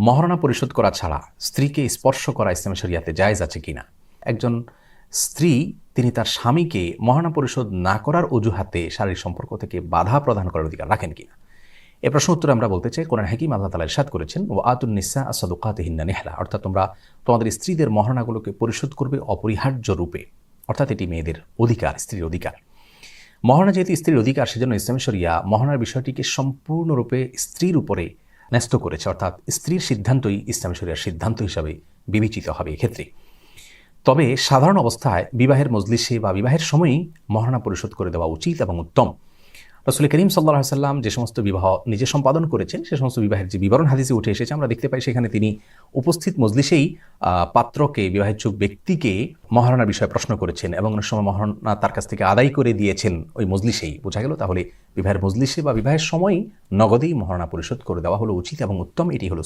মহারণা পরিশোধ করা ছাড়া স্ত্রীকে স্পর্শ করা ইসলামী শরিয়াতে জায়েজ আছে কিনা। একজন স্ত্রী তিনি তার স্বামীকে মহারণা পরিশোধ না করার অজুহাতে শারীরিক সম্পর্ক থেকে বাধা প্রদান করার অধিকার রাখেন কিনা। এ প্রশ্ন উত্তরে আমরা বলতে চাই, কোরআন হাকিম আল্লাহ তাআলা ইরশাদ করেছেন, ও আতুন নিসা আসাদুকাতিহিন্না নিহলা, অর্থাৎ তোমরা তোমাদের স্ত্রীদের মহারণাগুলোকে পরিশোধ করবে অপরিহার্য রূপে, অর্থাৎ এটি মেয়েদের অধিকার, স্ত্রীর অধিকার। মহারণা যেহেতু স্ত্রীর অধিকার, সেজন্য ইসলামী শরিয়া মহারণার বিষয়টিকে সম্পূর্ণরূপে স্ত্রীর উপরে ন্যস্ত করেছে, অর্থাৎ স্ত্রীর সিদ্ধান্তই ইসলামী শরিয়ার সিদ্ধান্ত হিসাবে বিবেচিত হবে এক্ষেত্রে। তবে সাধারণ অবস্থায় বিবাহের মজলিসে বা বিবাহের সময়ই মহারণা পরিশোধ করে দেওয়া উচিত এবং উত্তম। রাসূল করিম সাল্লাল্লাহু আলাইহি সাল্লাম যে সমস্ত বিবাহ নিজে সম্পাদন করেছেন, সে সমস্ত বিবাহের যে বিবরণ হাদিসে উঠে এসেছে, আমরা দেখতে পাই সেখানে তিনি উপস্থিত মজলিসেই পাত্রকে, বিবাহেচ্ছুক ব্যক্তিকে মহারণার বিষয়ে প্রশ্ন করেছেন এবং অনেক সময় মহারণা তার কাছ থেকে আদায় করে দিয়েছেন ওই মজলিসেই। বোঝা গেল তাহলে বিবাহের মজলিসে বা বিবাহের সময়ই নগদেই মহারণা পরিশোধ করে দেওয়া হলো উচিত এবং উত্তম। এটি হলো